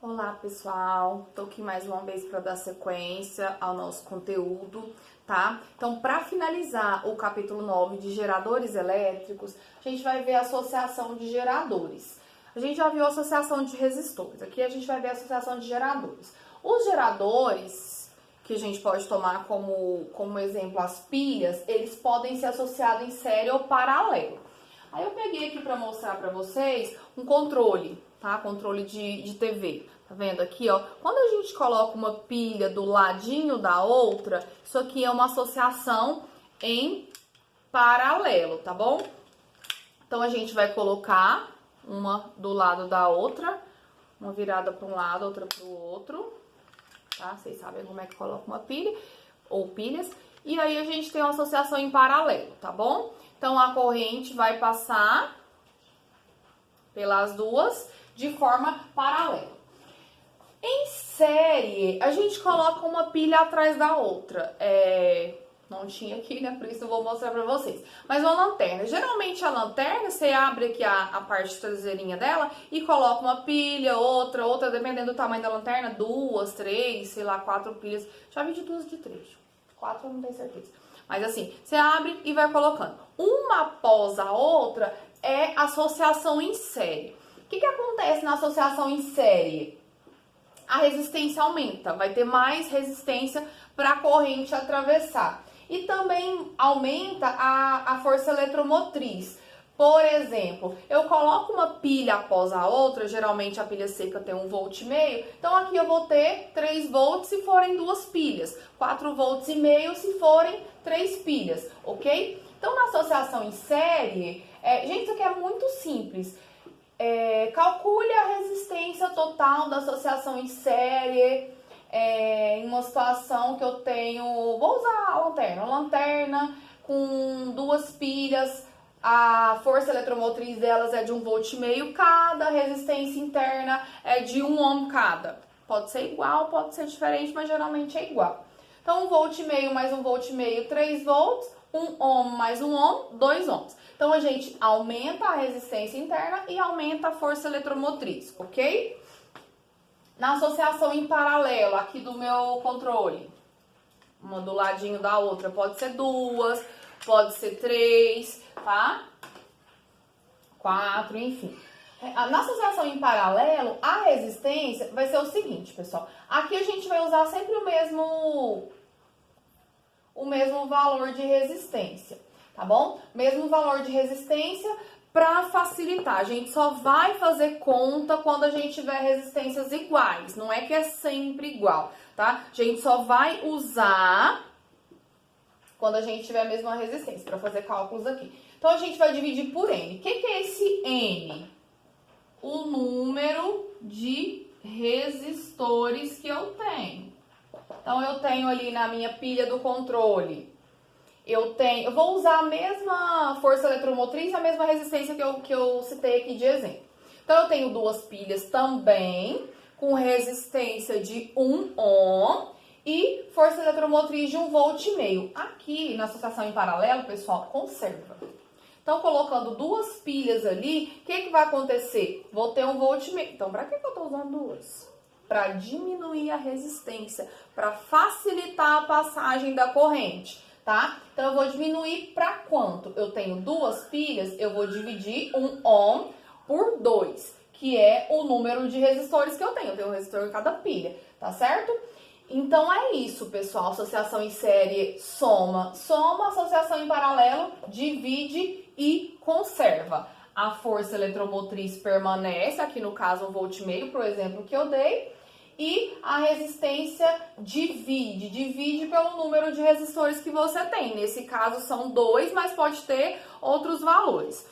Olá pessoal, tô aqui mais uma vez para dar sequência ao nosso conteúdo, tá? Então, para finalizar o capítulo 9 de geradores elétricos, a gente vai ver a associação de geradores. A gente já viu a associação de resistores, aqui a gente vai ver a associação de geradores. Os geradores, que a gente pode tomar como exemplo as pilhas, eles podem ser associados em série ou paralelo. Aí eu peguei aqui para mostrar para vocês um controle, tá? Controle de TV. Tá vendo aqui, ó? Quando a gente coloca uma pilha do ladinho da outra, isso aqui é uma associação em paralelo, tá bom? Então, a gente vai colocar uma do lado da outra, uma virada para um lado, outra para o outro, tá? Vocês sabem como é que coloca uma pilha ou pilhas. E aí, a gente tem uma associação em paralelo, tá bom? Então, a corrente vai passar pelas duas de forma paralela. Em série, a gente coloca uma pilha atrás da outra. Não tinha aqui, né? Por isso eu vou mostrar pra vocês. Mas uma lanterna. Geralmente a lanterna, você abre aqui a parte traseirinha dela e coloca uma pilha, outra, dependendo do tamanho da lanterna, 2, 3, sei lá, 4 pilhas. Já vi de 2 de 3. 4 eu não tenho certeza. Mas assim, você abre e vai colocando. Uma após a outra é associação em série. O que acontece na associação em série? A resistência aumenta, vai ter mais resistência para a corrente atravessar. E também aumenta a força eletromotriz. Por exemplo, eu coloco uma pilha após a outra, geralmente a pilha seca tem 1,5 volts, então aqui eu vou ter 3 volts se forem 2 pilhas, 4,5 volts se forem 3 pilhas, ok? Então, na associação em série, gente, isso aqui é muito simples. Calcule a resistência total da associação em série em uma situação que eu tenho, vou usar a lanterna com 2 pilhas, a força eletromotriz delas é de 1,5 volts, cada resistência interna é de 1 ohm cada. Pode ser igual, pode ser diferente, mas geralmente é igual. Então, 1,5 volts mais 1,5 volts, 3 volts, 1 ohm mais 1 ohm, 2 ohms. Então, a gente aumenta a resistência interna e aumenta a força eletromotriz, ok? Na associação em paralelo, aqui do meu controle, uma do ladinho da outra, pode ser 2, pode ser 3, tá? 4, enfim. Na associação em paralelo, a resistência vai ser o seguinte, pessoal. Aqui a gente vai usar sempre o mesmo valor de resistência, tá bom? Mesmo valor de resistência para facilitar. A gente só vai fazer conta quando a gente tiver resistências iguais. Não é que é sempre igual, tá? A gente só vai usar quando a gente tiver a mesma resistência, para fazer cálculos aqui. Então, a gente vai dividir por N. O que é esse N? O número de resistores que eu tenho. Então, eu tenho ali na minha pilha do controle, eu vou usar a mesma força eletromotriz, a mesma resistência que eu citei aqui de exemplo. Então, eu tenho 2 pilhas também, com resistência de 1 ohm e força eletromotriz de 1,5 volts. Aqui, na associação em paralelo, pessoal, conserva. Então, colocando 2 pilhas ali, o que vai acontecer? Vou ter 1,5 volts. Então, para que eu estou usando 2? Para diminuir a resistência, para facilitar a passagem da corrente, tá? Então, eu vou diminuir para quanto? Eu tenho 2 pilhas, eu vou dividir 1 ohm por 2, que é o número de resistores que eu tenho. Eu tenho um resistor em cada pilha, tá certo? Então, é isso, pessoal. Associação em série soma, associação em paralelo divide e conserva. A força eletromotriz permanece, aqui no caso 1,5 volts, por exemplo, que eu dei. E a resistência divide pelo número de resistores que você tem. Nesse caso são 2, mas pode ter outros valores.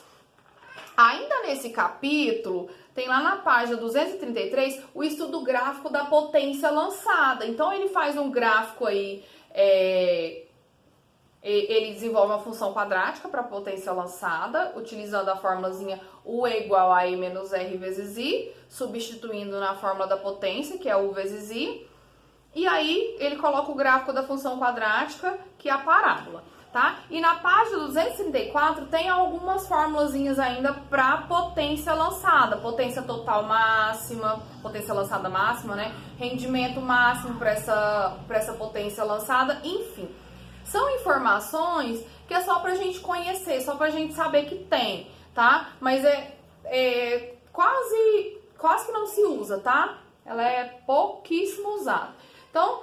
Ainda nesse capítulo, tem lá na página 233 o estudo gráfico da potência lançada. Então, ele faz um gráfico aí, ele desenvolve uma função quadrática para potência lançada, utilizando a formulazinha U é igual a E menos R vezes I, substituindo na fórmula da potência, que é U vezes I. E aí, ele coloca o gráfico da função quadrática, que é a parábola. tá? E na página 234 tem algumas formulazinhas ainda para potência lançada, potência total máxima, potência lançada máxima, né? Rendimento máximo para essa potência lançada, enfim. São informações que é só pra gente conhecer, só pra gente saber que tem, tá? Mas é quase que não se usa, tá? Ela é pouquíssimo usada. Então,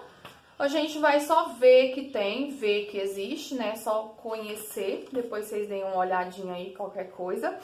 a gente vai só ver que tem, ver que existe, né? Só conhecer, depois vocês deem uma olhadinha aí, qualquer coisa.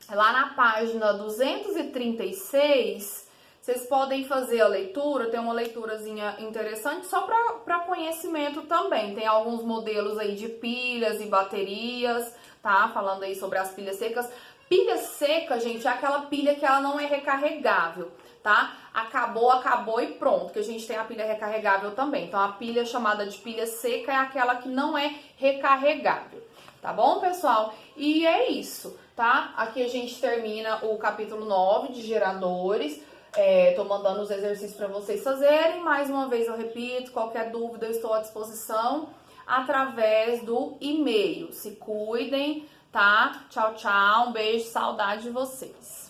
Lá na página 236, vocês podem fazer a leitura, tem uma leiturazinha interessante só para conhecimento também. Tem alguns modelos aí de pilhas e baterias, tá? Falando aí sobre as pilhas secas. Pilha seca, gente, é aquela pilha que ela não é recarregável, tá? Acabou e pronto, que a gente tem a pilha recarregável também. Então, a pilha chamada de pilha seca é aquela que não é recarregável, tá bom, pessoal? E é isso, tá? Aqui a gente termina o capítulo 9 de geradores. Tô mandando os exercícios para vocês fazerem. Mais uma vez eu repito, qualquer dúvida eu estou à disposição através do e-mail. Se cuidem, tá? Tchau, tchau. Um beijo, saudade de vocês.